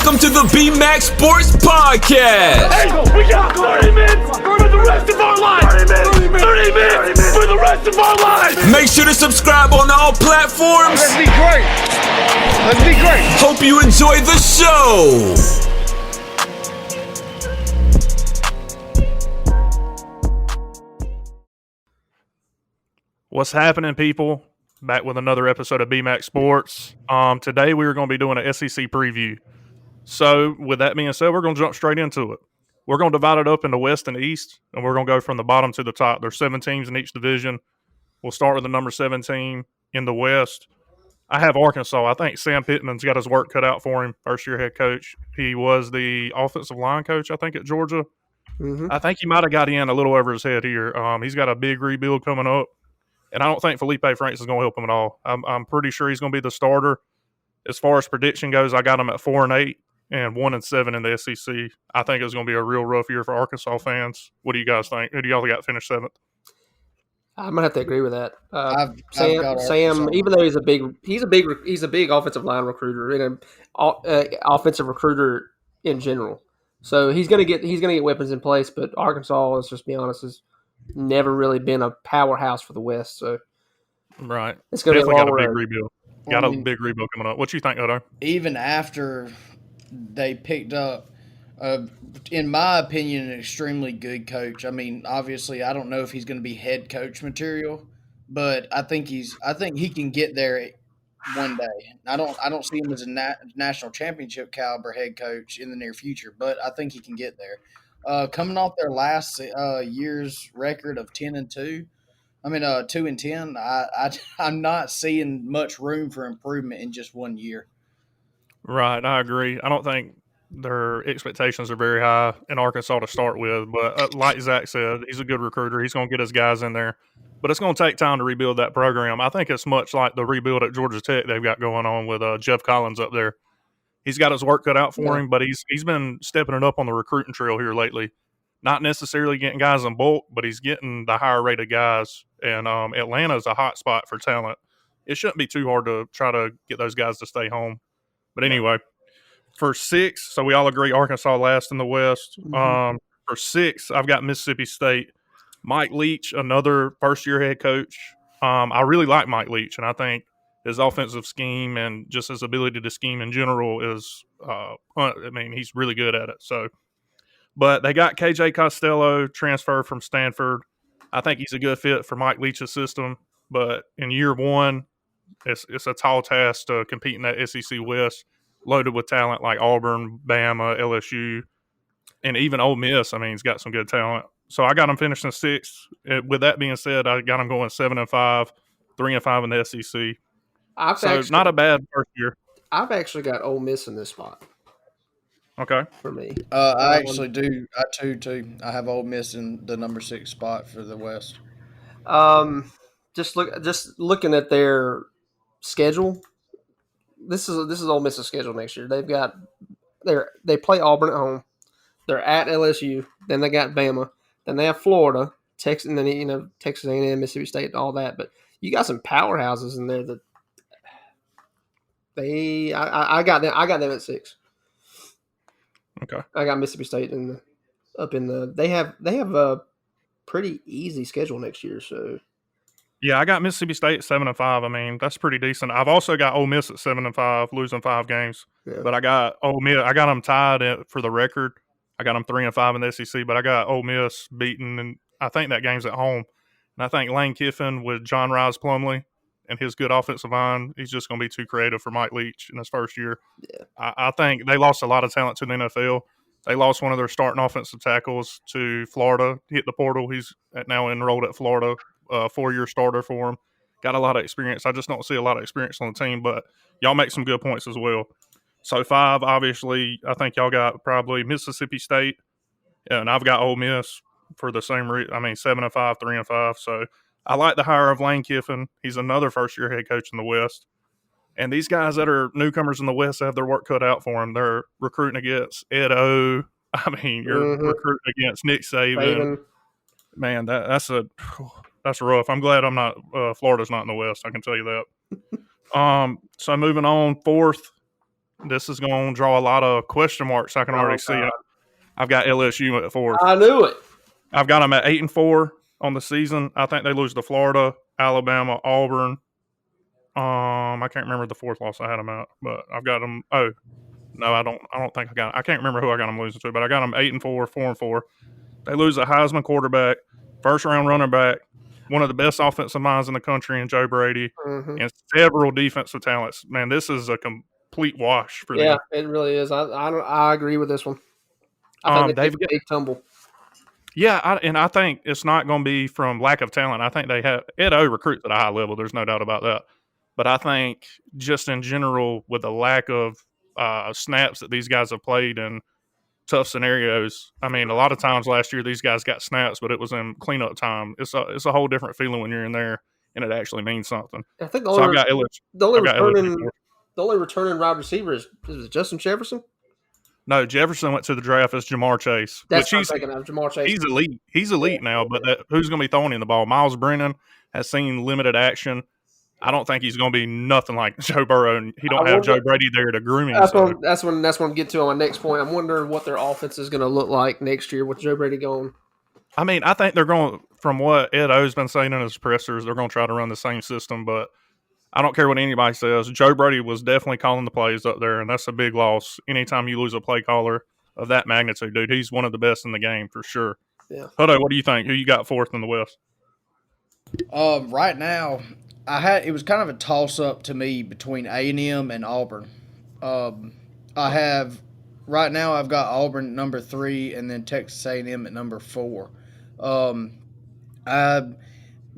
Welcome to the BMAX Sports Podcast. Hey, we got 30 minutes for the rest of our lives. 30 minutes for the rest of our lives. Make sure to subscribe on all platforms. Let's be great. Let's be great. Hope you enjoy the show. What's happening, people? Back with another episode of BMAX Sports. Today we are going to be doing an SEC preview. So, with that being said, we're going to jump straight into it. We're going to divide it up into West and East, and we're going to go from the bottom to the top. There's 7 teams in each division. We'll start with the number 7 team in the West. I have Arkansas. I think Sam Pittman's got his work cut out for him, first-year head coach. He was the offensive line coach, I think, at Georgia. Mm-hmm. I think he might have got in a little over his head here. He's got a big rebuild coming up. And I don't think Felipe Franks is going to help him at all. I'm pretty sure he's going to be the starter. As far as prediction goes, I got him at 4-8 and 1-7 in the SEC. I think it's going to be a real rough year for Arkansas fans. What do you guys think? Who do y'all got finished 7th? I'm gonna have to agree with that. I've got Sam, even though he's a big offensive line recruiter and an offensive recruiter in general, so he's gonna get weapons in place. But Arkansas, let's just be honest, has never really been a powerhouse for the West. So Right, it's gonna definitely be a got long a big road. rebuild. Got a big rebuild coming up. What you think, Hutto? Even after they picked up, in my opinion, an extremely good coach. I mean, obviously, I don't know if he's going to be head coach material, but I think he can get there one day. I don't see him as a national championship caliber head coach in the near future, but I think he can get there. Coming off their last year's record of 10-2. 2-10. I'm not seeing much room for improvement in just 1 year. Right, I agree. I don't think their expectations are very high in Arkansas to start with. But like Zach said, he's a good recruiter. He's going to get his guys in there. But it's going to take time to rebuild that program. I think it's much like the rebuild at Georgia Tech they've got going on with Jeff Collins up there. He's got his work cut out for him, but he's been stepping it up on the recruiting trail here lately. Not necessarily getting guys in bulk, but he's getting the higher rated guys. And Atlanta's a hot spot for talent. It shouldn't be too hard to try to get those guys to stay home. But anyway, for 6, so we all agree Arkansas last in the West. Mm-hmm. For 6, I've got Mississippi State. Mike Leach, another first-year head coach. I really like Mike Leach, and I think his offensive scheme and just his ability to scheme in general is he's really good at it. So, but they got KJ Costello, transfer from Stanford. I think he's a good fit for Mike Leach's system. But in year 1, it's a tall task to compete in that SEC West, loaded with talent like Auburn, Bama, LSU, and even Ole Miss. I mean, he's got some good talent. So I got him finishing 6th. With that being said, I got him going 7-5, 3-5 in the SEC. Not a bad first year. I've actually got Ole Miss in this spot. Okay. For me, I actually do. I too. I have Ole Miss in the number 6 spot for the West. Just looking at their schedule. This is Ole Miss's schedule next year. They play Auburn at home. They're at LSU. Then they got Bama. Then they have Florida, Texas, and then Texas A&M, Mississippi State, and all that. But you got some powerhouses in there that I got them. I got them at 6. Okay. I got Mississippi State they have a pretty easy schedule next year. So yeah, I got Mississippi State at 7-5. I mean, that's pretty decent. I've also got Ole Miss at 7-5, losing 5 games. Yeah. But I got Ole Miss. I got them tied for the record. I got them 3-5 in the SEC. But I got Ole Miss beaten, and I think that game's at home. And I think Lane Kiffin with John Rice Plumlee and his good offensive line, he's just going to be too creative for Mike Leach in his first year. Yeah. I think they lost a lot of talent to the NFL. They lost one of their starting offensive tackles to Florida, hit the portal. He's now enrolled at Florida, 4-year starter for him. Got a lot of experience. I just don't see a lot of experience on the team, but y'all make some good points as well. So 5, obviously, I think y'all got probably Mississippi State, and I've got Ole Miss for the same reason. 7-5, 3-5. So I like the hire of Lane Kiffin. He's another first-year head coach in the West. And these guys that are newcomers in the West have their work cut out for them. They're recruiting against Ed O. You're recruiting against Nick Saban. Man, that's rough. I'm glad I'm not Florida's not in the West. I can tell you that. So moving on, 4th, this is going to draw a lot of question marks. I can already see it. I've got LSU at 4th. I knew it. I've got them at 8-4 on the season. I think they lose to Florida, Alabama, Auburn. I can't remember the 4th loss I had them at, but I've got them. Oh, no, I don't think I got. I can't remember who I got them losing to, but I got them 8-4, 4-4. They lose a Heisman quarterback, first round running back, one of the best offensive minds in the country in Joe Brady, and several defensive talents. Man, this is a complete wash for them. Yeah, it really is. I agree with this one. I think they've got a big tumble. Yeah, I think it's not going to be from lack of talent. I think they have Edo recruits at a high level. There's no doubt about that. But I think just in general, with the lack of snaps that these guys have played in tough scenarios. I mean, a lot of times last year these guys got snaps, but it was in cleanup time. It's a whole different feeling when you're in there and it actually means something. I think the only returning wide receiver is Justin Jefferson. No, Jefferson went to the draft as Jamar Chase. That's what I'm thinking of, Jamar Chase. He's elite. He's elite now, but who's going to be throwing in the ball? Miles Brennan has seen limited action. I don't think he's going to be nothing like Joe Burrow, and he don't have Joe Brady there to groom him. That's what I'm getting to on my next point. I'm wondering what their offense is going to look like next year with Joe Brady going. I mean, I think they're going, from what Ed O's been saying in his pressers, they're going to try to run the same system, but I don't care what anybody says. Joe Brady was definitely calling the plays up there, and that's a big loss. Anytime you lose a play caller of that magnitude, dude, he's one of the best in the game for sure. Yeah. Hutto, what do you think? Who you got 4th in the West? Right now, it was kind of a toss up to me between A&M and Auburn. I've got Auburn at number 3 and then Texas A&M at number 4.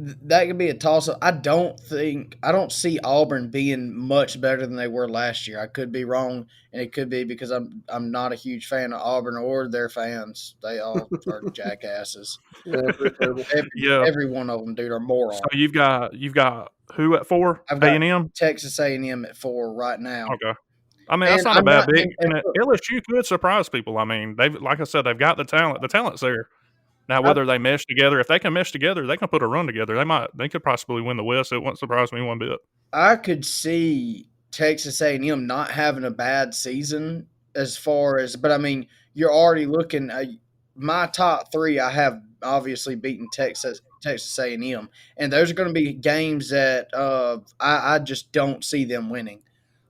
That could be a toss-up. I don't see Auburn being much better than they were last year. I could be wrong, and it could be because I'm not a huge fan of Auburn or their fans. They all are jackasses. Every one of them, dude, are morons. So you've got who at 4? I've got A&M? Texas A&M at 4 right now. Okay. I mean, that's not a bad pick. LSU could surprise people. I mean, like I said, they've got the talent. The talent's there. Now, whether they mesh together, if they can mesh together, they can put a run together. They could possibly win the West. It wouldn't surprise me one bit. I could see Texas A&M not having a bad season but I mean, you're already looking my top 3. I have obviously beaten Texas A&M, and those are going to be games that I just don't see them winning.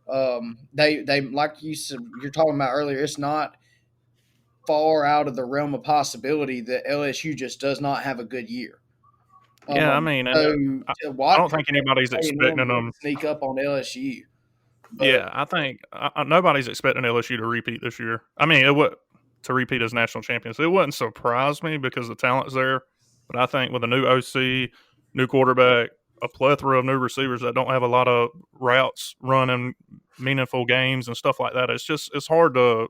They like you said, you're talking about earlier. It's not far out of the realm of possibility that LSU just does not have a good year. Yeah, I mean, I don't think anybody's expecting them sneak up on LSU. But, yeah, I think nobody's expecting LSU to repeat this year. I mean, to repeat as national champions. It wouldn't surprise me because the talent's there. But I think with a new OC, new quarterback, a plethora of new receivers that don't have a lot of routes running meaningful games and stuff like that, it's hard to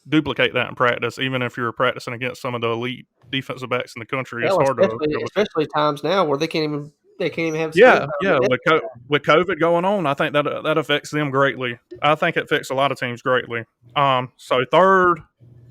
duplicate that in practice, even if you're practicing against some of the elite defensive backs in the country. It's hard especially times now where they can't even have. With COVID going on, I think that affects them greatly. I think it affects a lot of teams greatly. So 3rd,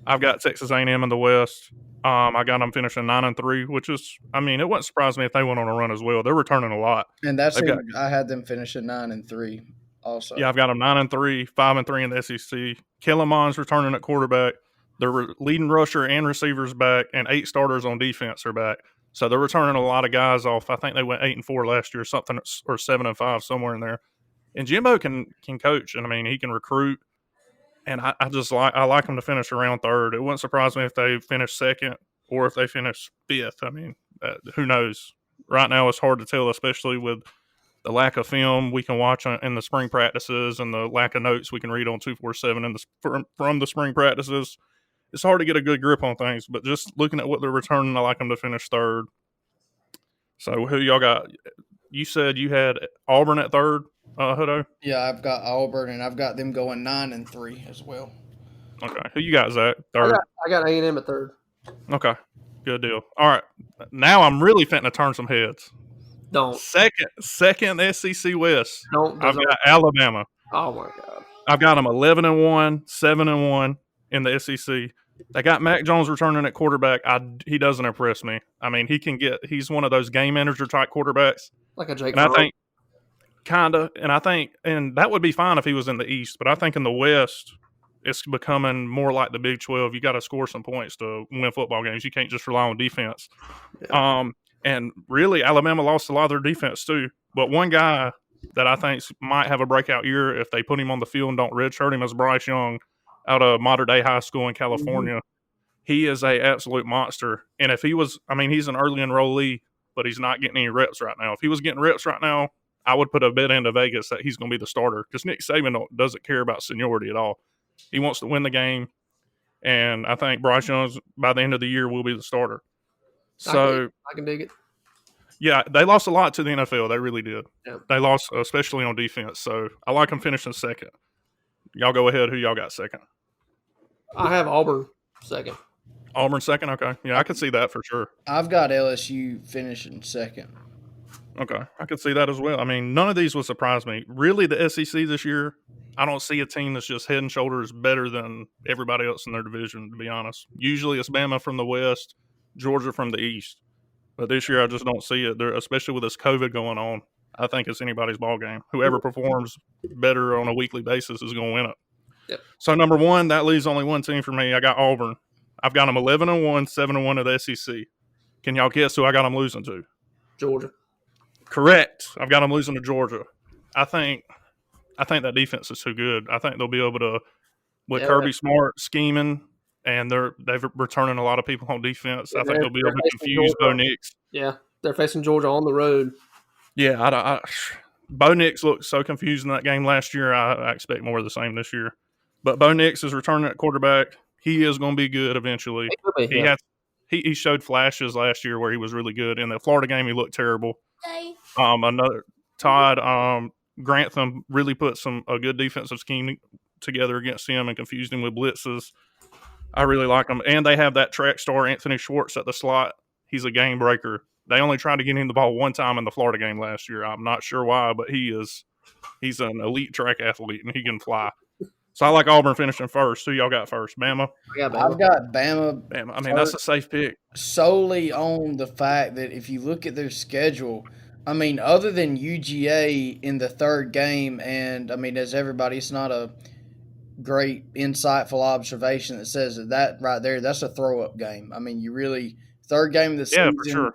I've got Texas A&M in the West. I got them finishing 9-3, which is, I mean, it wouldn't surprise me if they went on a run as well. They're returning a lot, and I had them finishing 9-3. Also, yeah, I've got them 9-3, 5-3 in the SEC. Kellerman's returning at quarterback. Their leading rusher and receivers back, and 8 starters on defense are back. So they're returning a lot of guys off. I think they went 8-4 last year, something, or 7-5, somewhere in there. And Jimbo can coach, and I mean he can recruit. And I like them to finish around 3rd. It wouldn't surprise me if they finish 2nd or if they finish 5th. I mean, who knows? Right now it's hard to tell, especially with the lack of film we can watch in the spring practices and the lack of notes we can read on 247 from the spring practices. It's hard to get a good grip on things, but just looking at what they're returning, I like them to finish 3rd. So who y'all got? You said you had Auburn at 3rd, Hutto? Yeah, I've got Auburn, and I've got them going 9-3 as well. Okay. Who you got, Zach? 3rd? I got A&M at 3rd. Okay. Good deal. All right. Now I'm really fitting to turn some heads. Don't. Second SEC West. I've got Alabama. Oh my God. I've got them 11-1, 7-1 in the SEC. They got Mac Jones returning at quarterback. He doesn't impress me. I mean, he's one of those game manager type quarterbacks. Like a Jake. And I think Kinda, and that would be fine if he was in the East, but I think in the West, it's becoming more like the Big 12. You got to score some points to win football games. You can't just rely on defense. And really, Alabama lost a lot of their defense too. But one guy that I think might have a breakout year if they put him on the field and don't redshirt him is Bryce Young out of Mater Dei High School in California. He is a absolute monster. And if he was, he's an early enrollee, but he's not getting any reps right now. If he was getting reps right now, I would put a bet into Vegas that he's going to be the starter because Nick Saban doesn't care about seniority at all. He wants to win the game, and I think Bryce Young, by the end of the year, will be the starter. So I can dig it. Yeah, they lost a lot to the NFL. They really did. Yeah. They lost, especially on defense. So I like them finishing second. Y'all go ahead. Who y'all got second? I have Auburn second. Auburn second? Okay. Yeah, I could see that for sure. I've got LSU finishing second. Okay. I could see that as well. None of these would surprise me. Really, the SEC this year, I don't see a team that's just head and shoulders better than everybody else in their division, to be honest. Usually it's Bama from the West, Georgia from the East. But this year I just don't see it. Especially with this COVID going on, I think it's anybody's ball game. Whoever performs better on a weekly basis is going to win it. Yep. So number one, that leaves only one team for me. I got Auburn. I've got them 11-1, 7-1 of the SEC. Can y'all guess who I got them losing to? Georgia. Correct. I've got them losing to Georgia. I think that defense is too good. I think they'll be able to, with Kirby Smart scheming, and they've returning a lot of people on defense. I think they'll be able to confuse Bo Nix. Yeah, they're facing Georgia on the road. Yeah, Bo Nix looked so confused in that game last year. I expect more of the same this year. But Bo Nix is returning at quarterback. He is going to be good eventually. He showed flashes last year where he was really good. In the Florida game, he looked terrible. Todd Grantham really put a good defensive scheme together against him and confused him with blitzes. I really like them. And they have that track star, Anthony Schwartz, at the slot. He's a game breaker. They only tried to get him the ball one time in the Florida game last year. I'm not sure why, but he's an elite track athlete, and he can fly. So I like Auburn finishing first. Who y'all got first? Bama? I've got Bama. Bama. That's a safe pick. Solely on the fact that if you look at their schedule, other than UGA in the third game, and as everybody, it's not a great, insightful observation that says that right there, that's a throw-up game. You really third game of the season, for sure.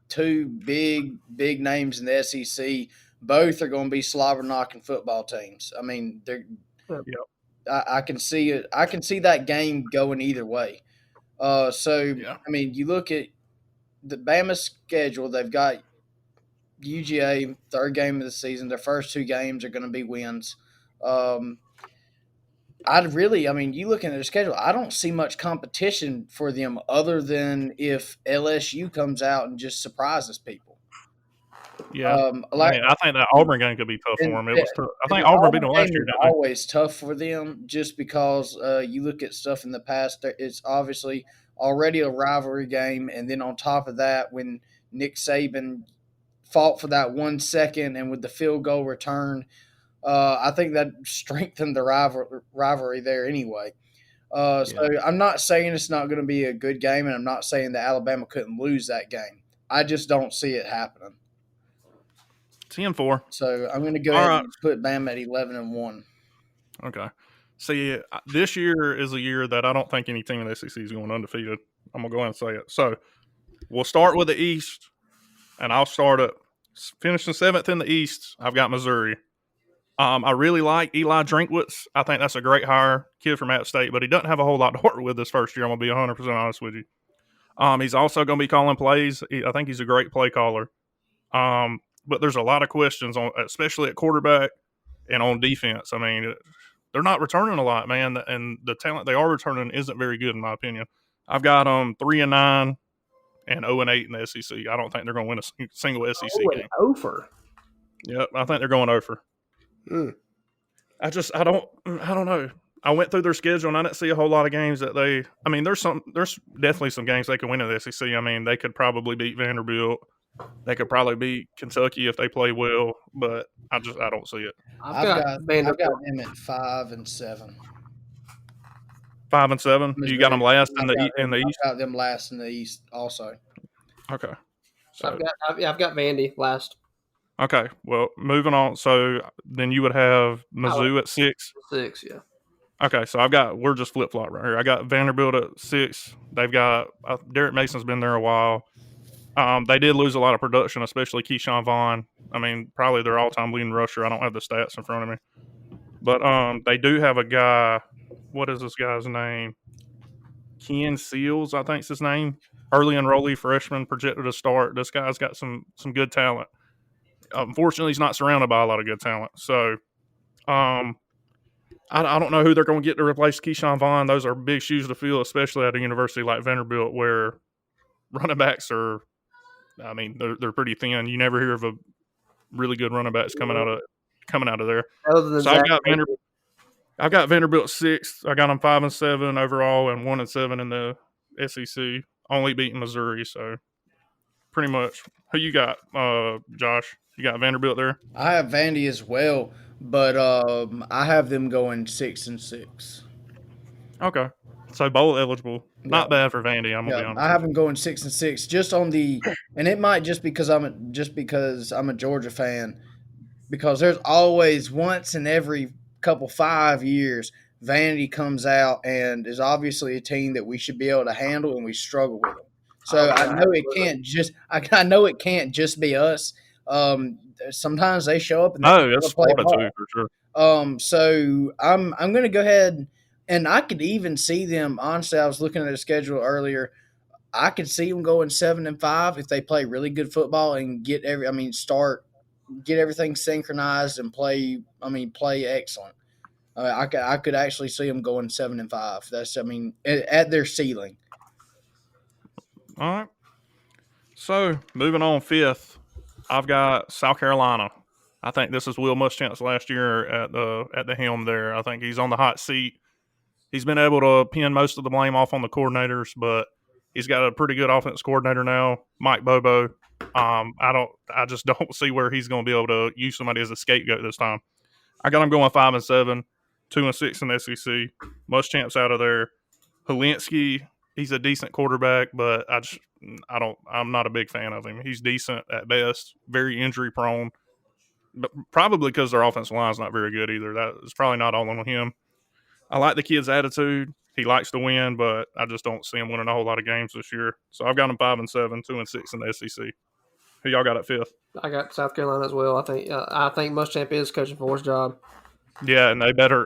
two big names in the SEC. Both are going to be slobber-knocking football teams. They're. Yep. I can see it. I can see that game going either way. You look at the Bama schedule. They've got UGA third game of the season. Their first two games are going to be wins. You look at their schedule, I don't see much competition for them other than if LSU comes out and just surprises people. Yeah, I think that Auburn game could be tough for them. It was tough. I think Auburn beat them last year. Always tough for them, just because you look at stuff in the past. It's obviously already a rivalry game, and then on top of that, when Nick Saban fought for that 1 second and with the field goal return, I think that strengthened the rivalry there anyway. So I'm not saying it's not going to be a good game, and I'm not saying that Alabama couldn't lose that game. I just don't see it happening. 10-4. So I'm going to go ahead and put Bama at 11-1. Okay. See, this year is a year that I don't think any team in the SEC is going undefeated. I'm going to go ahead and say it. So we'll start with the East, and I'll start at finishing 7th in the East. I've got Missouri. I really like Eli Drinkwitz. I think that's a great hire, kid from App State, but he doesn't have a whole lot to work with this first year. I'm going to be 100% honest with you. He's also going to be calling plays. I think he's a great play caller. But there's a lot of questions on, especially at quarterback and on defense. They're not returning a lot, man, and the talent they are returning isn't very good in my opinion. I've got 3-9 and 0-8 in the SEC. I don't think they're going to win a single SEC game. Over. Yep, I think they're going over. I don't know. I went through their schedule and I didn't see a whole lot of games that they. There's definitely some games they can win in the SEC. They could probably beat Vanderbilt. They could probably beat Kentucky if they play well, but I don't see it. I've got them at 5-7. 5-7. You got them last in the East. I've got them last in the East also. Okay. So I've got Vandy last. Okay, well, moving on. So then you would have Mizzou at 6. 6, yeah. Okay, so we're just flip flop right here. I got Vanderbilt at 6. They've got Derek Mason's been there a while. They did lose a lot of production, especially Keyshawn Vaughn. I mean, probably their all time leading rusher. I don't have the stats in front of me, but they do have a guy. What is this guy's name? Ken Seals, I think's his name. Early enrollee freshman, projected to start. This guy's got some good talent. Unfortunately, he's not surrounded by a lot of good talent. So, um, I don't know who they're going to get to replace Keyshawn Vaughn. Those are big shoes to fill, especially at a university like Vanderbilt, where running backs are. I mean, they're pretty thin. You never hear of a really good running backs coming out of there. Other than So Zach, I've got Vanderbilt 6th. I got them 5-7 overall and 1-7 in the SEC. Only beating Missouri. So pretty much, who you got, Josh? You got Vanderbilt there? I have Vandy as well, but I have them going 6-6. Okay. So bowl eligible. Not bad for Vandy, I'm gonna be honest. I have them going 6-6. Just on the, and it might just because I'm a Georgia fan, because there's always once in every couple 5 years, Vandy comes out and is obviously a team that we should be able to handle, and we struggle with them. So I know it can't just be us. Sometimes they show up and it's play Florida ball. too, for sure. So I'm going to go ahead, and I could even see them. Honestly, I was looking at the schedule earlier. I could see them going 7-5 if they play really good football and get everything synchronized and play excellent. I could actually see them going 7-5. That's at their ceiling. All right. So moving on, 5th, I've got South Carolina. I think this is Will Muschamp's last year at the helm there. I think he's on the hot seat. He's been able to pin most of the blame off on the coordinators, but he's got a pretty good offense coordinator now, Mike Bobo. I just don't see where he's going to be able to use somebody as a scapegoat this time. I got him going 5-7, 2-6 in the SEC. Muschamp's out of there. Helinski, he's a decent quarterback, but I'm not a big fan of him. He's decent at best, very injury prone, but probably because their offensive line is not very good either. That is probably not all on him. I like the kid's attitude. He likes to win, but I just don't see him winning a whole lot of games this year. So I've got him 5-7, 2-6 in the SEC. Who y'all got at 5th? I got South Carolina as well. I think Muschamp is coaching for his job. Yeah, and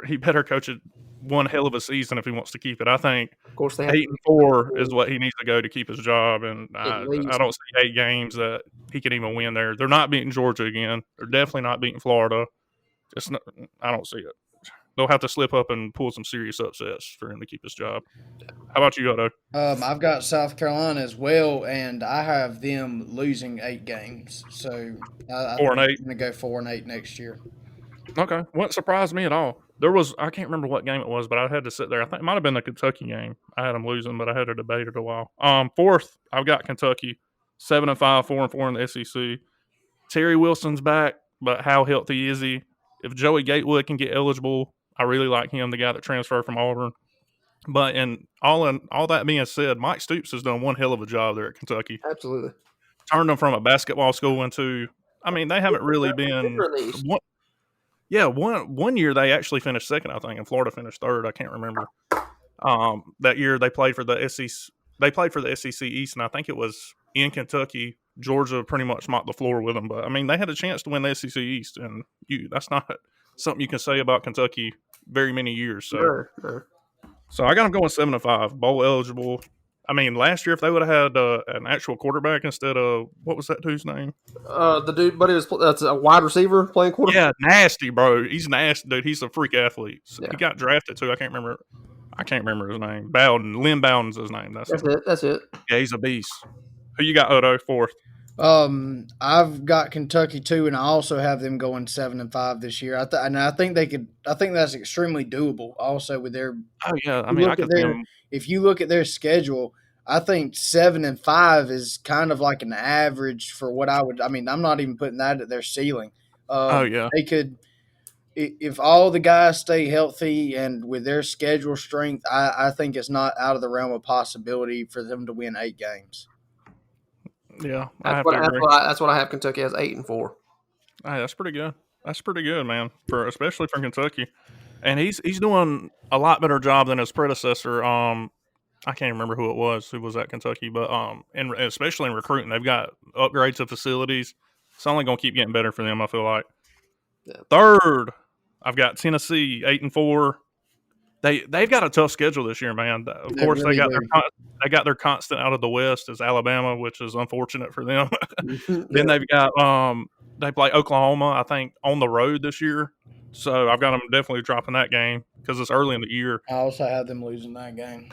he better coach it one hell of a season if he wants to keep it. I think Of course, they 8-4 is what he needs to go to keep his job, and I don't see 8 games that he can even win there. They're not beating Georgia again. They're definitely not beating Florida. I don't see it. They'll have to slip up and pull some serious upsets for him to keep his job. How about you, Hutto? I've got South Carolina as well, and I have them losing 8 games. So I 4-8. think I'm going to go 4-8 next year. Okay, wouldn't surprise me at all. I can't remember what game it was, but I had to sit there. I think it might have been the Kentucky game. I had them losing, but I had to debate it a while. 4th, I've got Kentucky, 7-5, 4-4 in the SEC. Terry Wilson's back, but how healthy is he? If Joey Gatewood can get eligible, I really like him, the guy that transferred from Auburn. But in all that being said, Mike Stoops has done one hell of a job there at Kentucky. Absolutely. Turned them from a basketball school into, they haven't really been. One year they actually finished second, I think, and Florida finished third. I can't remember. That year they played for the SEC. They played for the SEC East, and I think it was in Kentucky. Georgia pretty much mopped the floor with them, but they had a chance to win the SEC East, and that's not something you can say about Kentucky very many years. So, Sure. So I got them going 7-5, bowl eligible. Last year if they would have had an actual quarterback instead of what was that dude's name? The dude, but that's a wide receiver playing quarterback. Yeah, nasty, bro. He's nasty, dude. He's a freak athlete. So Yeah. He got drafted too. I can't remember his name. Bowden, Lynn Bowden's his name. That's it. Yeah, he's a beast. Who you got, Hutto, 4th? I've got Kentucky too, and I also have them going 7-5 this year. I think they could. I think that's extremely doable. Also, with their if you look at their schedule, I think 7-5 is kind of like an average for what I would. I'm not even putting that at their ceiling. They could, if all the guys stay healthy and with their schedule strength, I think it's not out of the realm of possibility for them to win 8 games. Yeah, that's what I have Kentucky as 8-4. Hey, that's pretty good. That's pretty good, man. Especially from Kentucky, and he's doing a lot better job than his predecessor. I can't remember who it was who was at Kentucky, but and especially in recruiting, they've got upgrades of facilities. It's only going to keep getting better for them. I feel like. Yeah. Third, I've got Tennessee 8-4. They've got a tough schedule this year, man. Of course, really they got their constant out of the West is Alabama, which is unfortunate for them. Yeah. Then they've got they play Oklahoma, I think, on the road this year. So I've got them definitely dropping that game because it's early in the year. I also had them losing that game.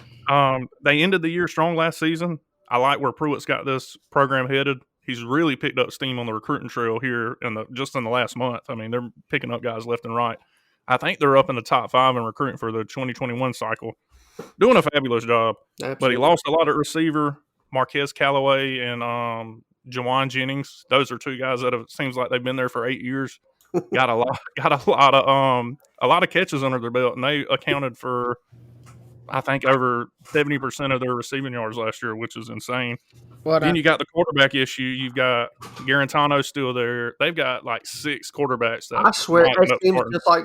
They ended the year strong last season. I like where Pruitt's got this program headed. He's really picked up steam on the recruiting trail here just in the last month. I mean, they're picking up guys left and right. I think they're up in the top 5 in recruiting for the 2021 cycle. Doing a fabulous job. Absolutely. But he lost a lot at receiver, Marquez Callaway and Jawan Jennings. Those are 2 guys that seems like they've been there for 8 years. Got a lot of catches under their belt, and they accounted for I think over 70% of their receiving yards last year, which is insane. Then you got the quarterback issue. You've got Garantano still there. They've got like 6 quarterbacks. That I swear, might end it up seems starting. just like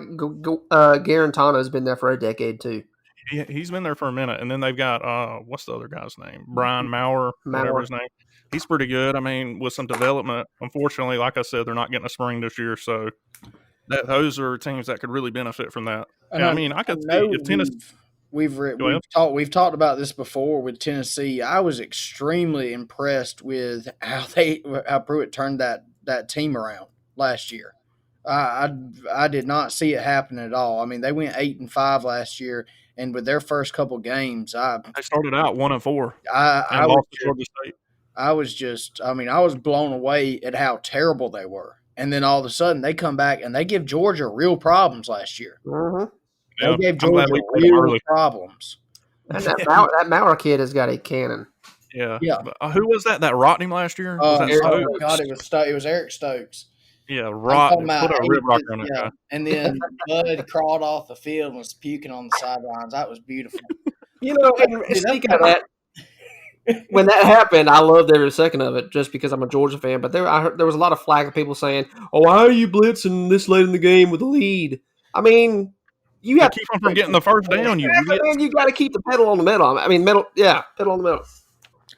Garantano's been there for a decade too. He's been there for a minute, and then they've got what's the other guy's name? Brian Maurer, whatever Maurer. his name. He's pretty good. I mean, with some development. Unfortunately, like I said, they're not getting a spring this year, so those are teams that could really benefit from that. And I mean, I could see if Tennessee. We've talked about this before with Tennessee. I was extremely impressed with how Pruitt turned that team around last year. I did not see it happen at all. I mean, they went 8-5 last year, and with their first couple games, They started out 1-4 I and lost to Georgia State. I was blown away at how terrible they were. And then all of a sudden, they come back and they give Georgia real problems last year. Mm-hmm. Yeah, They gave I'm glad Georgia we played them real early. problems. And that Maurer kid has got a cannon. Yeah. Yeah. But, who was that rocked him last year? Was that Stokes? Oh God, it was Eric Stokes. Yeah, I'm rocked. talking about- Put a rib rocker on that yeah. guy. And then Bud crawled off the field and was puking on the sidelines. That was beautiful. You know, and speaking of that, when that happened, I loved every second of it just because I'm a Georgia fan. But I heard there was a lot of flack of people saying, "Oh, how are you blitzing this late in the game with a lead?" I mean, you have Keep them from getting the first down. You idiot. man, you got to keep the pedal on the metal. I mean, pedal on the metal.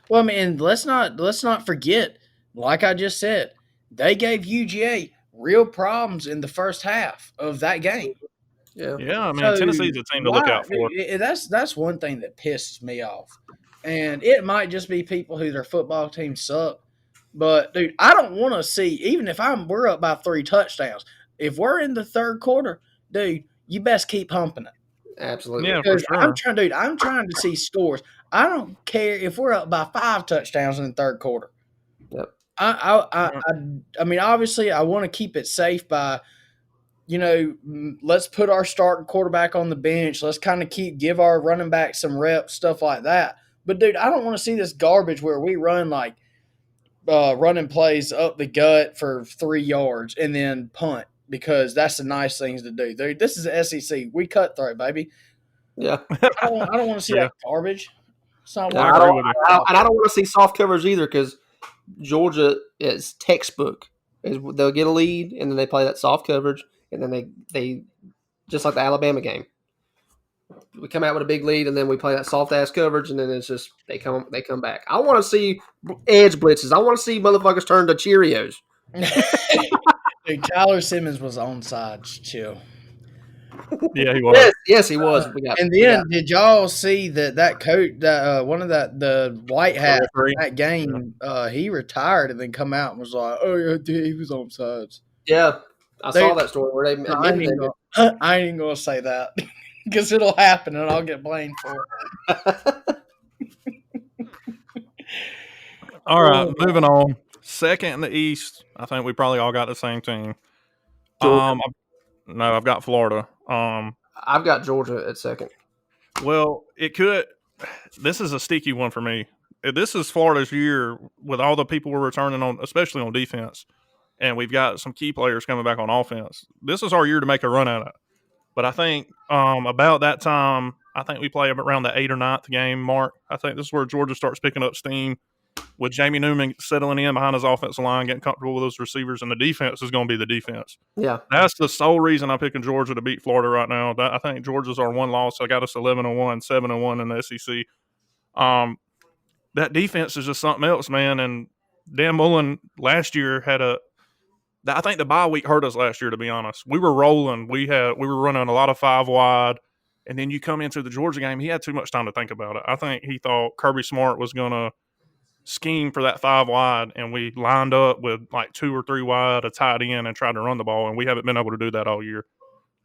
Well, I mean, let's not forget, like I just said, they gave UGA real problems in the first half of that game. Yeah. Yeah, I mean, So, Tennessee's a team to look out for. That's one thing that pisses me off. And it might just be people who their football team suck. But dude, I don't want to see, even if we're up by 3 touchdowns, if we're in the third quarter, dude, you best keep humping it. Absolutely. Yeah, for Because sure. I'm trying to see scores. I don't care if we're up by 5 touchdowns in the third quarter. Yep. I mean, obviously, I want to keep it safe by, let's put our starting quarterback on the bench. Let's kind of give our running back some reps, stuff like that. But dude, I don't want to see this garbage where we run like running plays up the gut for 3 yards and then punt because that's the nice things to do. Dude, this is the SEC. We cutthroat, baby. Yeah. I don't want to see that garbage. It's not I what agree with you. And I don't want to see soft covers either because Georgia is textbook. They'll get a lead and then they play that soft coverage and then they just like the Alabama game. We come out with a big lead and then we play that soft ass coverage and then it's just they come back. I want to see edge blitzes. I want to see motherfuckers turn to Cheerios. Dude, Tyler Simmons was on sides. Chill. Yeah, he was. Yes, he was. Did y'all see that coach, one of the white hat in that game? He retired and then come out and was like, "Oh yeah, dude, he was on sides." Yeah, I saw that story where they. I ain't even gonna say that because it'll happen and I'll get blamed for it. All right, moving on. Second in the East, I think we probably all got the same team. I've got Florida. I've got Georgia at second. Well, it could. This is a sticky one for me. This is Florida's year with all the people we're returning on, especially on defense, and we've got some key players coming back on offense. This is our year to make a run at it. But I think about that time, I think we play around the 8th or 9th game mark. I think this is where Georgia starts picking up steam. with Jamie Newman settling in behind his offensive line, getting comfortable with those receivers, and the defense is going to be the defense. Yeah. That's the sole reason I'm picking Georgia to beat Florida right now. I think Georgia's our one loss. I got us 11-1, 7-1 in the SEC. That defense is just something else, man. And Dan Mullen last year I think the bye week hurt us last year, to be honest. We were rolling. We were running a lot of 5 wide. And then you come into the Georgia game, he had too much time to think about it. I think he thought Kirby Smart was going to scheme for that 5 wide, and we lined up with like 2 or 3 wide, a tight end, and tried to run the ball, and we haven't been able to do that all year.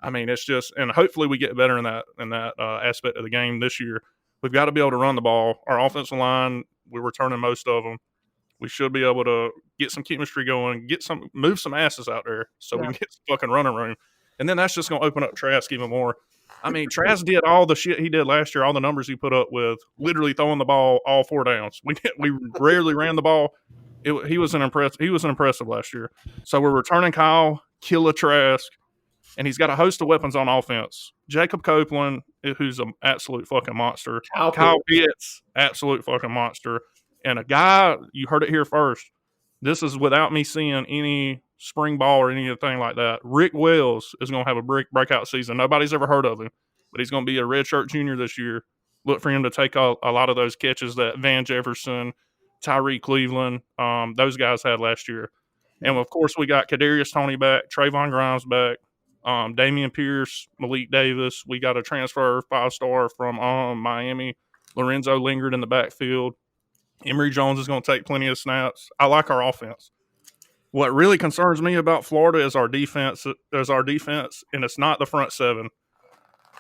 I mean, it's just, and hopefully we get better in that aspect of the game this year. We've got to be able to run the ball. Our offensive line, we're returning most of them. We should be able to get some chemistry going, move some asses out there so we can get some fucking running room. And then that's just going to open up Trask even more. I mean, Trask did all the shit he did last year, all the numbers he put up with literally throwing the ball all 4 downs. We rarely ran the ball. He was impressive last year. So we're returning Kyle, Killa Trask, and he's got a host of weapons on offense. Jacob Copeland, who's an absolute fucking monster. Kyle Pitts, absolute fucking monster. And a guy, you heard it here first, this is without me seeing any spring ball or anything like that. Rick Wells is going to have a breakout season. Nobody's ever heard of him, but he's going to be a redshirt junior this year. Look for him to take a lot of those catches that Van Jefferson, Tyree Cleveland, those guys had last year. And, of course, we got Kadarius Toney back, Trayvon Grimes back, Damian Pierce, Malik Davis. We got a transfer 5-star from Miami. Lorenzo lingered in the backfield. Emory Jones is going to take plenty of snaps. I like our offense. What really concerns me about Florida is our defense. And it's not the front 7.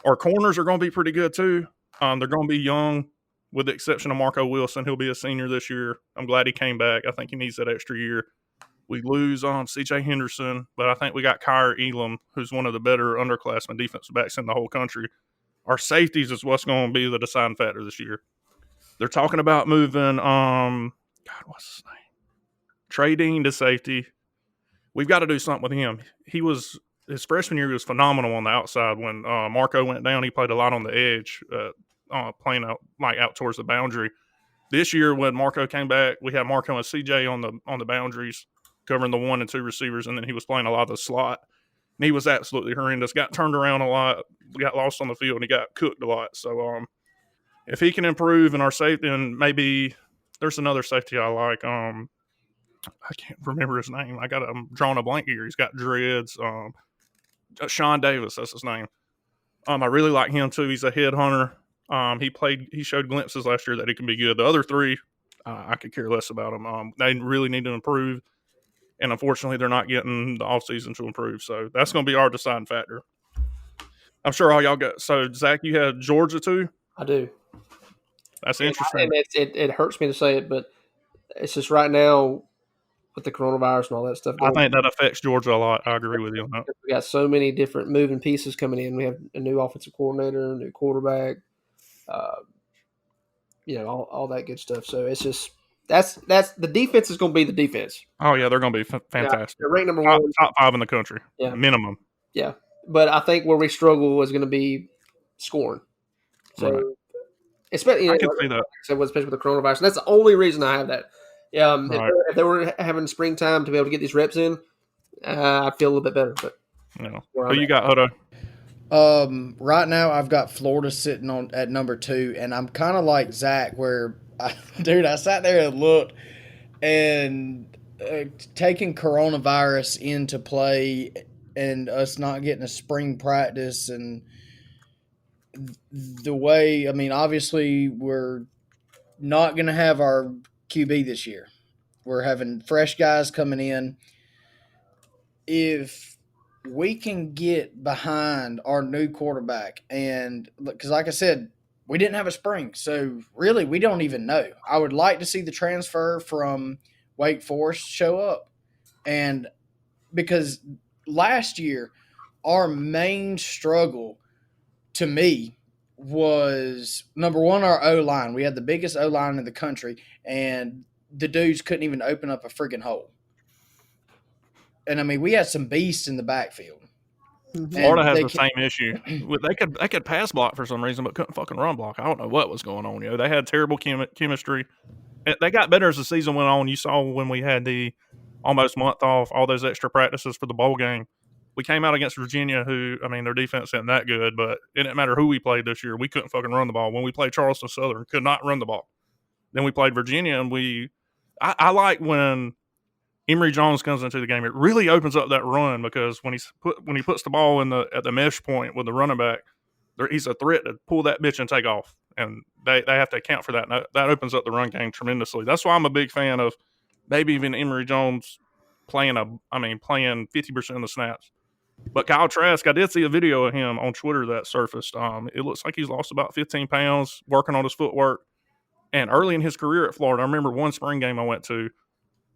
Our corners are going to be pretty good too. They're going to be young, with the exception of Marco Wilson. He'll be a senior this year. I'm glad he came back. I think he needs that extra year. We lose C.J. Henderson, but I think we got Kyrie Elam, who's one of the better underclassmen defensive backs in the whole country. Our safeties is what's going to be the deciding factor this year. They're talking about moving, what's his name? Trey Dean to safety. We've got to do something with him. His freshman year, he was phenomenal on the outside. When Marco went down, he played a lot on the edge, playing out towards the boundary. This year, when Marco came back, we had Marco and CJ on the boundaries, covering the 1 and 2 receivers, and then he was playing a lot of the slot. And he was absolutely horrendous. Got turned around a lot, got lost on the field, and he got cooked a lot. So, if he can improve in our safety, and maybe there's another safety I like. I can't remember his name. I'm drawing a blank here. He's got dreads. Sean Davis, that's his name. I really like him too. He's a headhunter. He showed glimpses last year that he can be good. The other 3, I could care less about them. They really need to improve. And unfortunately, they're not getting the offseason to improve. So that's going to be our deciding factor. I'm sure all y'all got. So, Zach, you had Georgia too? I do. That's interesting. And it hurts me to say it, but it's just right now with the coronavirus and all that stuff. I think that affects Georgia a lot. I agree with you on that. We got so many different moving pieces coming in. We have a new offensive coordinator, a new quarterback, all that good stuff. So it's just that's the defense is going to be the defense. Oh yeah, they're going to be fantastic. They're ranked number 1, top 5 in the country, minimum. Yeah, but I think where we struggle is going to be scoring. So. Right. Especially, I can see that. Especially with the coronavirus. And that's the only reason I have that. Right. If they were having springtime to be able to get these reps in, I'd feel a little bit better. But who you got, Hutto? Right now, I've got Florida sitting at number 2, and I'm kind of like Zach, where I sat there and looked, and taking coronavirus into play, and us not getting a spring practice, and the way, obviously we're not going to have our QB this year. We're having fresh guys coming in. If we can get behind our new quarterback, and because like I said, we didn't have a spring, so really we don't even know. I would like to see the transfer from Wake Forest show up, and because last year our main struggle to me was, number 1, our O-line. We had the biggest O-line in the country, and the dudes couldn't even open up a freaking hole. And, we had some beasts in the backfield. Florida has the same issue. They could pass block for some reason, but couldn't fucking run block. I don't know what was going on. They had terrible chemistry. They got better as the season went on. You saw when we had the almost month off, all those extra practices for the bowl game. We came out against Virginia, who, I mean, their defense isn't that good, but it didn't matter who we played this year. We couldn't fucking run the ball. When we played Charleston Southern, could not run the ball. Then we played Virginia, and I like when Emory Jones comes into the game. It really opens up that run because when he puts the ball at the mesh point with the running back, he's a threat to pull that bitch and take off. And they have to account for that. And that opens up the run game tremendously. That's why I'm a big fan of maybe even Emory Jones playing 50% of the snaps. But Kyle Trask, I did see a video of him on Twitter that surfaced. It looks like he's lost about 15 pounds working on his footwork. And early in his career at Florida, I remember one spring game I went to.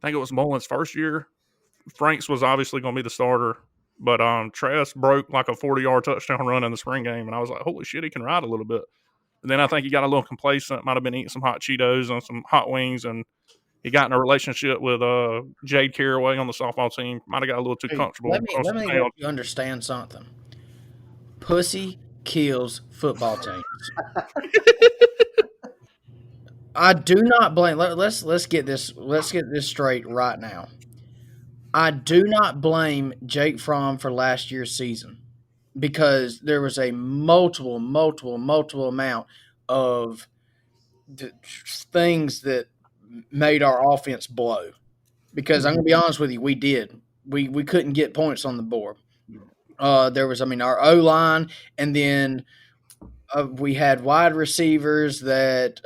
I think it was Mullen's first year. Franks was obviously going to be the starter. But Trask broke like a 40-yard touchdown run in the spring game. And I was like, holy shit, he can ride a little bit. And then I think he got a little complacent, might have been eating some hot Cheetos and some hot wings, and he got in a relationship with Jade Caraway on the softball team. Might have got a little too comfortable. Let me help you understand something. Pussy kills football teams. I do not blame. Let's get this straight right now. I do not blame Jake Fromm for last year's season because there was a multiple amount of things that made our offense blow. Because I'm going to be honest with you, we did. We couldn't get points on the board. There was, our O-line, and then we had wide receivers that,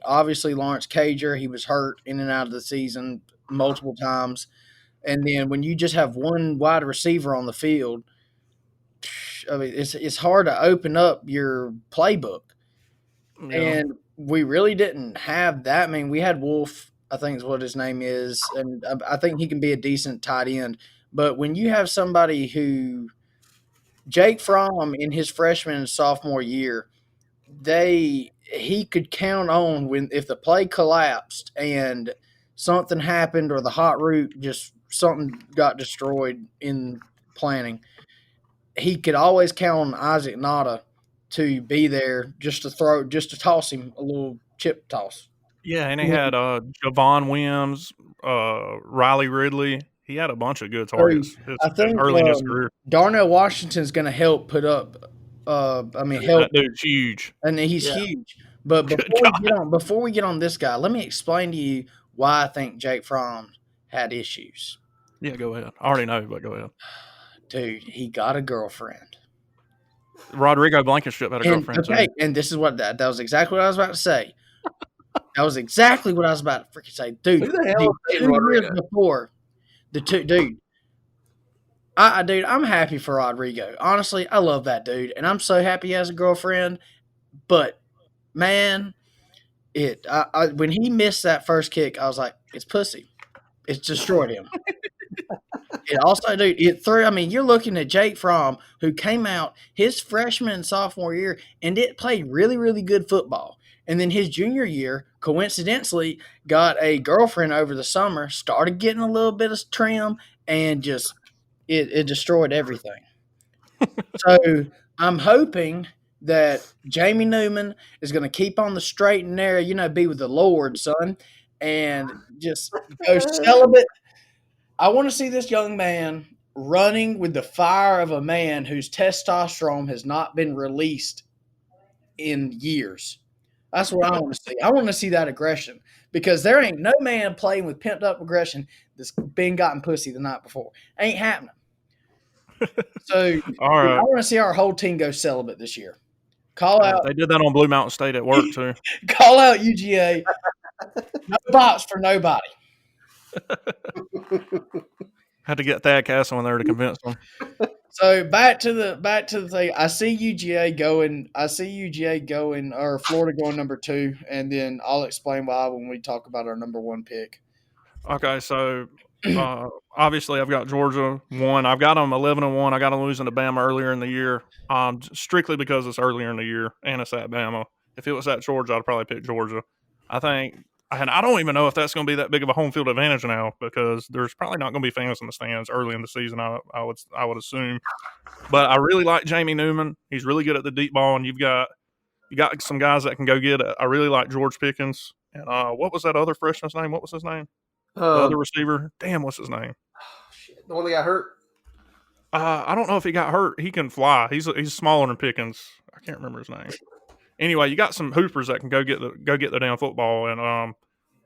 obviously Lawrence Cager, he was hurt in and out of the season multiple times. And then when you just have one wide receiver on the field, it's hard to open up your playbook. Yeah. And we really didn't have that. We had Wolf, I think is what his name is, and I think he can be a decent tight end. But when you have somebody who Jake Fromm in his freshman and sophomore year, he could count on if the play collapsed and something happened or the hot route just something got destroyed in planning, he could always count on Isaac Nada to be there just to toss him a little chip toss. Yeah, and he had Javon Williams, Riley Ridley. He had a bunch of good targets. I think early in his career. Darnell Washington's going to help put up. Help. That dude's huge, and he's huge. But before we get on this guy, let me explain to you why I think Jake Fromm had issues. Yeah, go ahead. I already know, but go ahead. Dude, he got a girlfriend. Rodrigo Blankenship had a girlfriend too. And this is what that was exactly what I was about to say. That was exactly what I was about to freaking say, dude. Who the hell is 2 years before the two, dude. I'm happy for Rodrigo. Honestly, I love that dude, and I'm so happy he has a girlfriend. But man, when he missed that first kick, I was like, it's pussy. It's destroyed him. It also, dude, you're looking at Jake Fromm, who came out his freshman and sophomore year and played really, really good football. And then his junior year, coincidentally, got a girlfriend over the summer, started getting a little bit of trim, and just it destroyed everything. So I'm hoping that Jamie Newman is going to keep on the straight and narrow, be with the Lord, son, and just go celibate. I want to see this young man running with the fire of a man whose testosterone has not been released in years. That's what I want to see. I want to see that aggression because there ain't no man playing with pent up aggression that's been gotten pussy the night before. Ain't happening. So all right. I want to see our whole team go celibate this year. Call out. They did that on Blue Mountain State at work too. Call out UGA. No box for nobody. Had to get Thad Castle in there to convince them. So back to the thing. I see UGA going, or Florida going number 2, and then I'll explain why when we talk about our number 1 pick. Okay, so obviously I've got Georgia 1. I've got them 11-1. I got them losing to Bama earlier in the year, strictly because it's earlier in the year and it's at Bama. If it was at Georgia, I'd probably pick Georgia. I think, and I don't even know if that's going to be that big of a home field advantage now because there's probably not going to be fans in the stands early in the season. I would assume, but I really like Jamie Newman. He's really good at the deep ball, and you got some guys that can go get it. I really like George Pickens. And what was that other freshman's name? What was his name? The Um, other receiver? Damn, what's his name? the one that got hurt. I don't know if he got hurt. He can fly. He's smaller than Pickens. I can't remember his name. Anyway, you got some hoopers that can go get the damn football and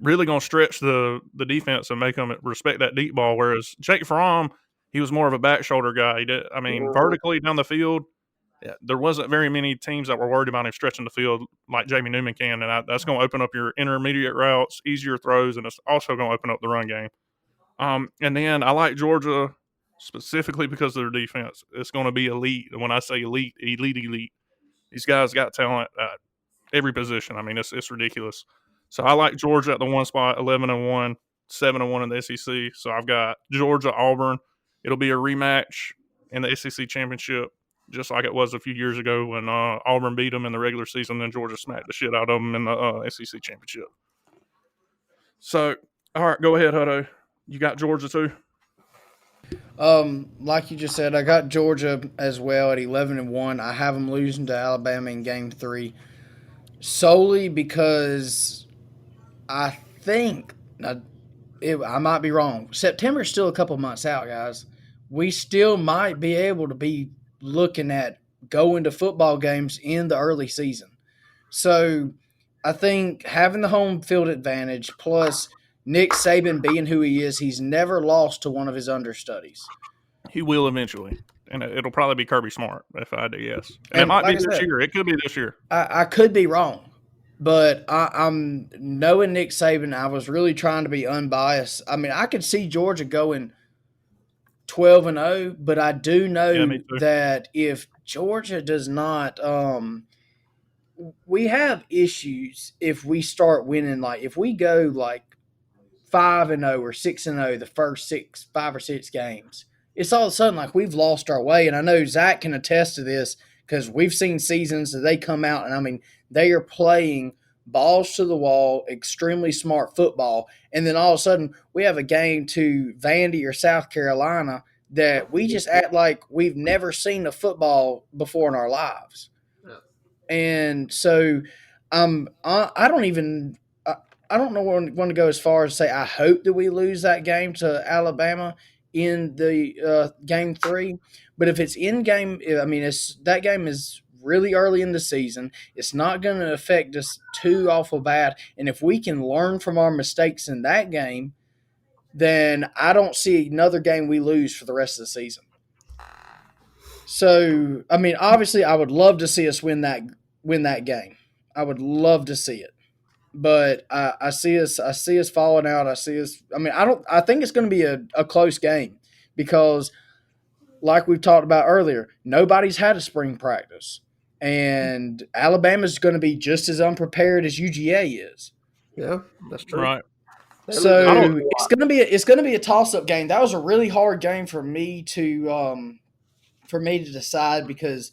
really gonna stretch the defense and make them respect that deep ball. Whereas Jake Fromm, he was more of a back shoulder guy. He did. I mean, vertically down the field, yeah, there wasn't very many teams that were worried about him stretching the field like Jamie Newman can, and that's going to open up your intermediate routes, easier throws, and it's also going to open up the run game. And then I like Georgia specifically because of their defense. It's going to be elite. And when I say elite, elite, these guys got talent at every position. I mean, it's ridiculous. So I like Georgia at the one spot, 11-1, 7-1 in the SEC. So I've got Georgia, Auburn. It'll be a rematch in the SEC championship, just like it was a few years ago when Auburn beat them in the regular season, then Georgia smacked the shit out of them in the SEC championship. So, all right, go ahead, Hutto. You got Georgia too? Like you just said, I got Georgia as well at 11-1. I have them losing to Alabama in Game 3 solely because I think I might be wrong. September's still a couple months out, guys. We still might be able to be looking at going to football games in the early season. So I think having the home field advantage plus Nick Saban being who he is, he's never lost to one of his understudies. He will eventually. And it'll probably be Kirby Smart, if I had to guess. And it And might like be I this said, year. It could be this year. I could be wrong, but I'm knowing Nick Saban, I was really trying to be unbiased. I mean, I could see Georgia going 12-0, but I do Yeah, know me too. that if Georgia does not, we have issues if we start winning. Like if we go like 5-0 or 6-0 the first 5 or 6 games, it's all of a sudden like we've lost our way. And I know Zach can attest to this because we've seen seasons that they come out and I mean they are playing balls to the wall, extremely smart football, and then all of a sudden we have a game to Vandy or South Carolina that we just act like we've never seen a football before in our lives. And so I don't even I don't know want to go as far as to say I hope that we lose that game to Alabama in the game 3, but if it's in game, I mean that game is really early in the season. It's not going to affect us too awful bad, and if we can learn from our mistakes in that game, then I don't see another game we lose for the rest of the season. So, I mean, obviously, I would love to see us win that game. I would love to see it, but I see us falling out. I see us. I mean, I think it's going to be a close game because, like we've talked about earlier, nobody's had a spring practice, and Alabama's going to be just as unprepared as UGA is. Yeah, that's true. Right. So it's gonna be a toss up game. That was a really hard game for me to decide because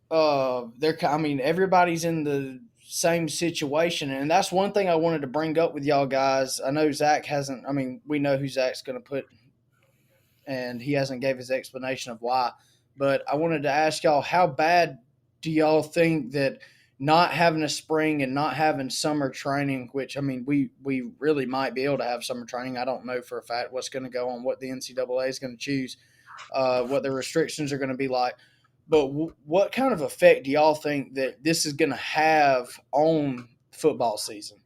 everybody's in the same situation, and that's one thing I wanted to bring up with y'all guys. I know Zach hasn't. I mean, we know who Zach's going to put, and he hasn't gave his explanation of why. But I wanted to ask y'all, how bad do y'all think that not having a spring and not having summer training, which I mean, we really might be able to have summer training. I don't know for a fact what's going to go on, what the NCAA is going to choose, what the restrictions are going to be like. But what kind of effect do y'all think that this is going to have on football season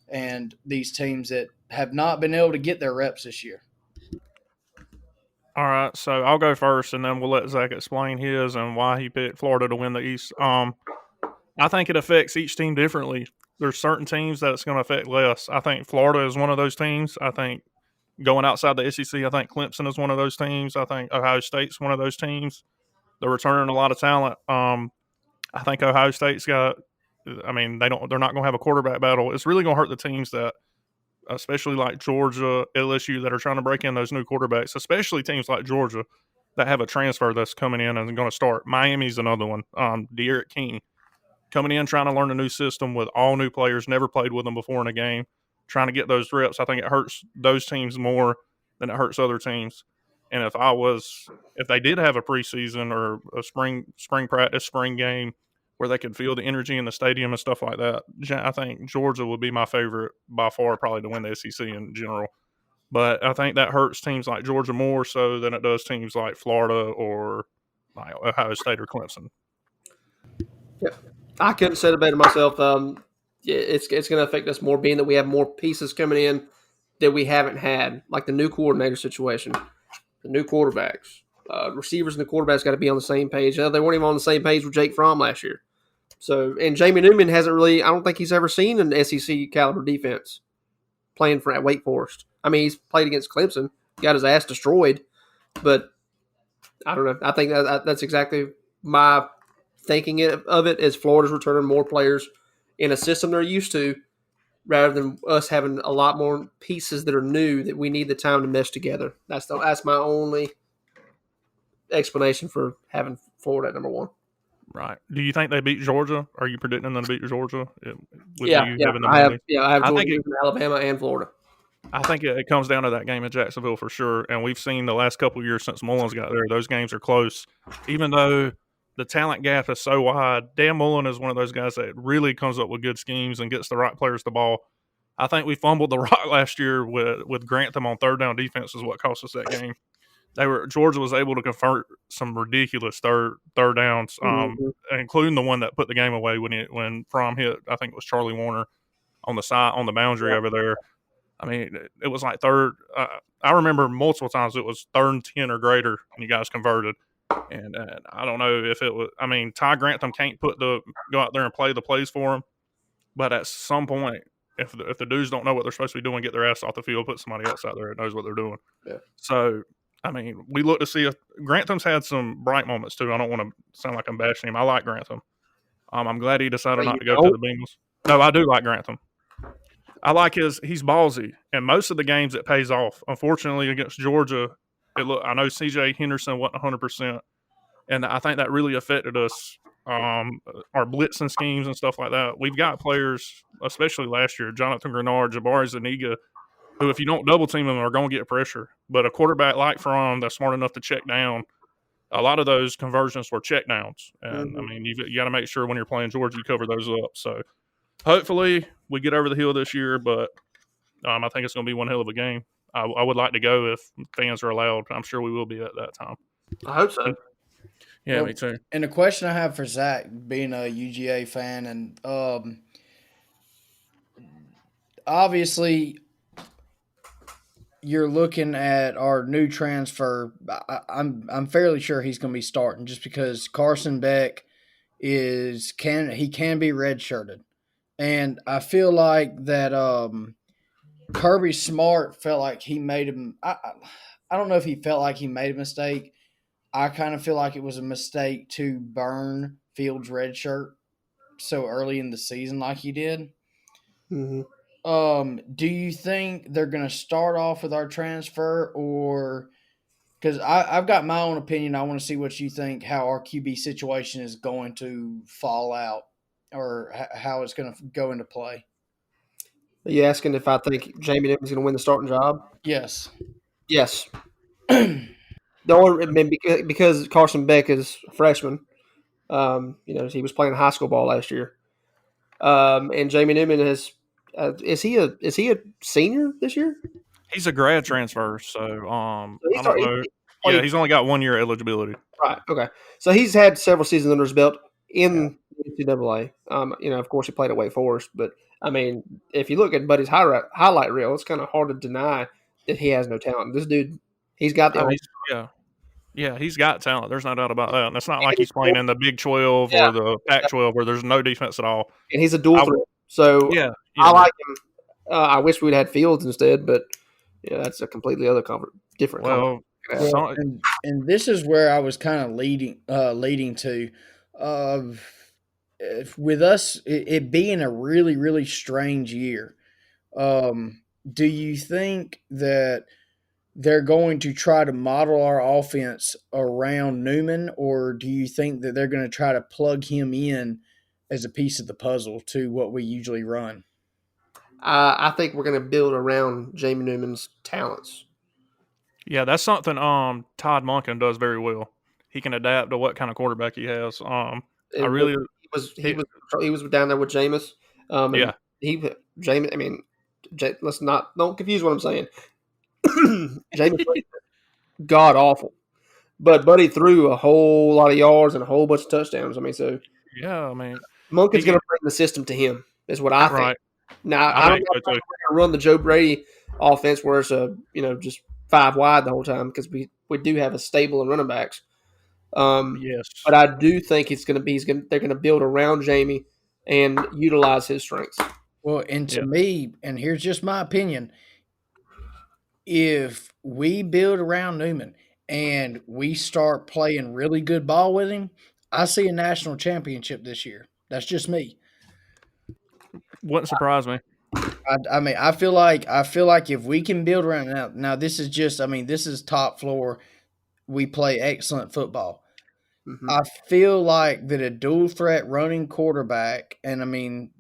and these teams that have not been able to get their reps this year? All right, so I'll go first, and then we'll let Zach explain his and why he picked Florida to win the East. I think it affects each team differently. There's certain teams that it's going to affect less. I think Florida is one of those teams. I think going outside the SEC, I think Clemson is one of those teams. I think Ohio State's one of those teams. They're returning a lot of talent. I think Ohio State's got. I mean, they're not going to have a quarterback battle. It's really going to hurt the teams that, especially like Georgia, LSU, that are trying to break in those new quarterbacks. Especially teams like Georgia that have a transfer that's coming in and going to start. Miami's another one. De'Aaron King coming in trying to learn a new system with all new players, never played with them before in a game, trying to get those reps. I think it hurts those teams more than it hurts other teams. And if they did have a preseason or a spring practice, spring game, where they could feel the energy in the stadium and stuff like that. I think Georgia would be my favorite by far, probably to win the SEC in general. But I think that hurts teams like Georgia more so than it does teams like Florida or like Ohio State or Clemson. Yeah, I couldn't have said it better myself. Yeah, it's going to affect us more, being that we have more pieces coming in that we haven't had, like the new coordinator situation, the new quarterbacks, receivers, and the quarterbacks got to be on the same page. They weren't even on the same page with Jake Fromm last year. So, and Jamie Newman hasn't really. I don't think he's ever seen an SEC caliber defense playing for at Wake Forest. I mean, he's played against Clemson, got his ass destroyed, but I don't know. I think that's exactly my thinking of it. Is Florida's returning more players in a system they're used to, rather than us having a lot more pieces that are new that we need the time to mesh together. That's my only explanation for having Florida at number one. Right. Do you think they beat Georgia? Are you predicting them to beat Georgia? I have Georgia, Alabama, and Florida. I think it comes down to that game in Jacksonville for sure. And we've seen the last couple of years since Mullins got there, those games are close. Even though the talent gap is so wide, Dan Mullen is one of those guys that really comes up with good schemes and gets the right players the ball. I think we fumbled the rock last year with Grantham on third down defense is what cost us that game. Georgia was able to convert some ridiculous third downs, including the one that put the game away when Fromm hit. I think it was Charlie Warner on the boundary over there. I mean, it was like third. I remember multiple times it was 3rd and 10 or greater, and you guys converted. And I don't know if it was. I mean, Ty Grantham can't go out there and play the plays for him, but at some point, if the dudes don't know what they're supposed to be doing, get their ass off the field, put somebody else out there that knows what they're doing. Yeah. So. I mean, we look to see if Grantham's had some bright moments too. I don't want to sound like I'm bashing him. I like Grantham. I'm glad he decided not to go to the Bengals. No, I do like Grantham. I like he's ballsy, and most of the games it pays off. Unfortunately, against Georgia, I know C.J. Henderson wasn't 100%, and I think that really affected us. Our blitzing schemes and stuff like that. We've got players, especially last year, Jonathan Grenard, Jabari Zuniga, who, if you don't double team them, are going to get pressure. But a quarterback like Fromm that's smart enough to check down, a lot of those conversions were check downs. And, I mean, you got to make sure when you're playing Georgia, you cover those up. So, hopefully, we get over the hill this year. But I think it's going to be one hell of a game. I would like to go if fans are allowed. I'm sure we will be at that time. I hope so. Yeah, me too. And the question I have for Zach, being a UGA fan, and obviously – you're looking at our new transfer. I'm fairly sure he's going to be starting just because Carson Beck can be redshirted, and I feel like that Kirby Smart felt like he made him. I don't know if he felt like he made a mistake. I kind of feel like it was a mistake to burn Fields' red shirt so early in the season like he did. Mm-hmm. Do you think they're going to start off with our transfer, or because I've got my own opinion. I want to see what you think, how our QB situation is going to fall out or how it's going to go into play. Are you asking if I think Jamie Newman's going to win the starting job? Yes. Yes. Because Carson Beck is a freshman. He was playing high school ball last year. And Jamie Newman is he a senior this year? He's a grad transfer, so I don't know. He's only got 1 year eligibility. Right. Okay. So he's had several seasons under his belt in NCAA. Of course, he played at Wake Forest, but I mean, if you look at Buddy's highlight reel, it's kind of hard to deny that he has no talent. This dude, he's got the. He's got talent. There's no doubt about that. And it's not like he's playing in the Big 12 or the Pac-12 where there's no defense at all. And he's a dual threat. So I like him. I wish we'd had Fields instead, but that's a completely different. And this is where I was kind of leading to, with us it being a really, really strange year. Do you think that they're going to try to model our offense around Newman, or do you think that they're going to try to plug him in as a piece of the puzzle to what we usually run? I think we're going to build around Jamie Newman's talents. Yeah, that's something Todd Monken does very well. He can adapt to what kind of quarterback he has. He he was down there with Jameis. And Yeah. Jameis. I mean, don't confuse what I'm saying. Jameis god awful, but Buddy threw a whole lot of yards and a whole bunch of touchdowns. I mean, so Yeah, I mean, Monken's he going to bring the system to him. Is what I think. right. Now I I don't think know so if we're too. going to run the Joe Brady offense where it's just 5 wide the whole time because we do have a stable of running backs. Yes. But I do think they're going to build around Jamie and utilize his strengths. Well, and to Yeah. me, and here's just my opinion, if we build around Newman and we start playing really good ball with him, I see a national championship this year. That's just me. Wouldn't surprise me. I mean, I feel like if we can build around now, this is just, I mean, this is top floor. We play excellent football. Mm-hmm. I feel like that a dual threat running quarterback, and I mean,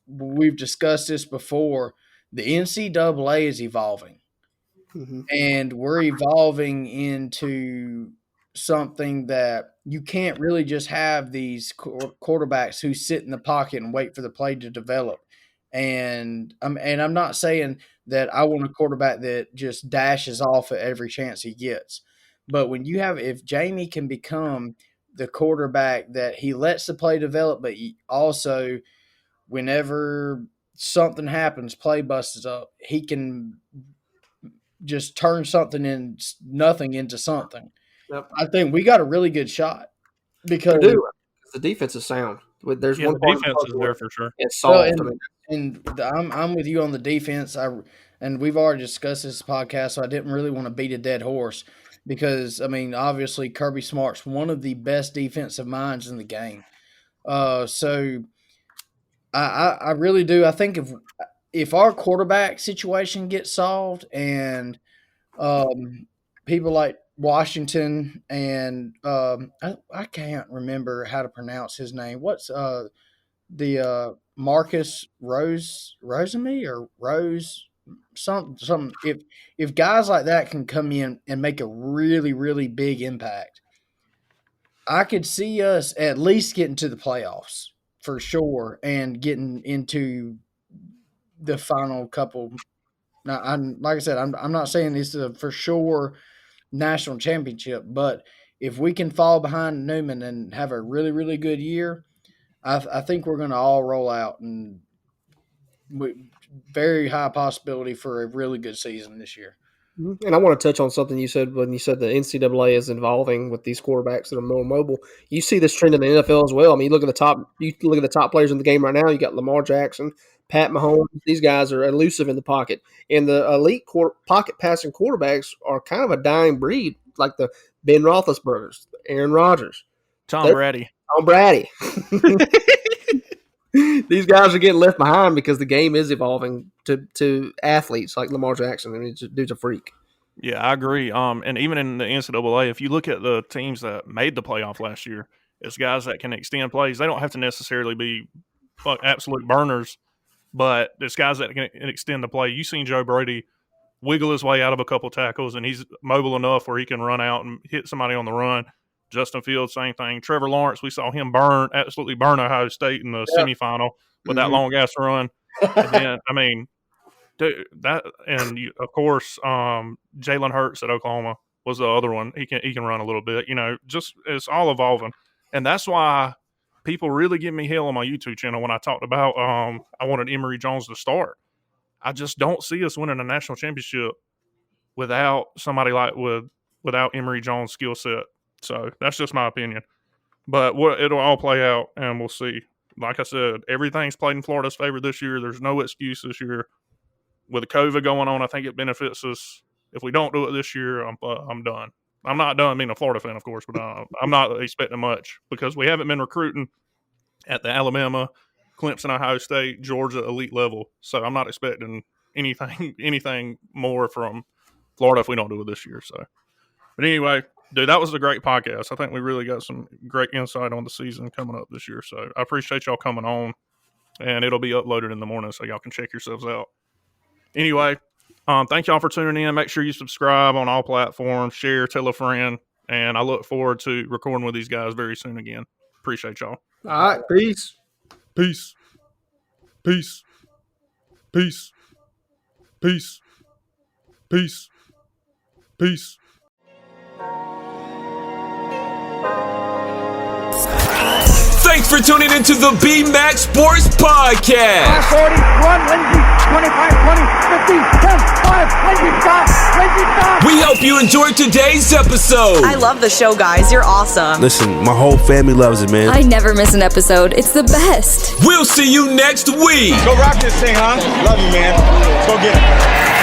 we've discussed this before. The NCAA is evolving, Mm-hmm. and we're evolving into something that you can't really just have these quarterbacks who sit in the pocket and wait for the play to develop. And I'm not saying that I want a quarterback that just dashes off at every chance he gets. But if Jamie can become the quarterback that he lets the play develop, but he also, whenever something happens, play busts up, he can just turn nothing into something. Yep. I think we got a really good shot because We do. The defense is sound. There's Yeah, one the part of the defense is puzzle there where for sure. it's well, solved. I mean, I'm with you on the defense. And we've already discussed this podcast, so I didn't really want to beat a dead horse because I mean, obviously Kirby Smart's one of the best defensive minds in the game. So I really do. I think if our quarterback situation gets solved and people like Washington and I can't remember how to pronounce his name. What's the Marcus Rosemy or Rose some if guys like that can come in and make a really really big impact, I could see us at least getting to the playoffs for sure and getting into the final couple. Now, like I said, I'm not saying this is a for sure national championship, but if we can fall behind Newman and have a really really good year, I think we're going to all roll out and very high possibility for a really good season this year. and I want to touch on something you said when you said the NCAA is involving with these quarterbacks that are more mobile. You see this trend in the NFL as well. I mean, you look at the top players in the game right now. You got Lamar Jackson, Pat Mahomes. These guys are elusive in the pocket, and the elite pocket passing quarterbacks are kind of a dying breed, like the Ben Roethlisbergers, Aaron Rodgers, Tom Brady. Tom Brady. These guys are getting left behind because the game is evolving to athletes like Lamar Jackson. I mean, dude's a freak. Yeah, I agree. And even in the NCAA, if you look at the teams that made the playoff last year, it's guys that can extend plays. They don't have to necessarily be absolute burners, but it's guys that can extend the play. You've seen Joe Brady wiggle his way out of a couple tackles, and he's mobile enough where he can run out and hit somebody on the run. Justin Fields, same thing. Trevor Lawrence, we saw him absolutely burn Ohio State in the semifinal with that long ass run. And then, I mean, dude, of course, Jalen Hurts at Oklahoma was the other one. He can run a little bit. You know, just it's all evolving, and that's why people really give me hell on my YouTube channel when I talked about I wanted Emory Jones to start. I just don't see us winning a national championship without somebody without Emory Jones' skill set. So that's just my opinion. But it'll all play out, and we'll see. Like I said, everything's played in Florida's favor this year. There's no excuse this year. With the COVID going on, I think it benefits us. If we don't do it this year, I'm done. I'm not done being a Florida fan, of course, but I'm not expecting much because we haven't been recruiting at the Alabama, Clemson, Ohio State, Georgia elite level. So I'm not expecting anything more from Florida if we don't do it this year. So, but anyway, dude, that was a great podcast. I think we really got some great insight on the season coming up this year. So I appreciate y'all coming on, and it'll be uploaded in the morning so y'all can check yourselves out. Anyway, thank y'all for tuning in. Make sure you subscribe on all platforms, share, tell a friend, and I look forward to recording with these guys very soon again. Appreciate y'all. All right, peace. Peace. Peace. Peace. Peace. Peace. Peace. Thanks for tuning into the B-Max Sports Podcast. 40, 1, Lindsay, 25, 20, 50, 10, 5, Lindsay, stop! We hope you enjoyed today's episode. I love the show, guys. You're awesome. Listen, my whole family loves it, man. I never miss an episode. It's the best. We'll see you next week. Go rock this thing, huh? Love you, man. Go get it.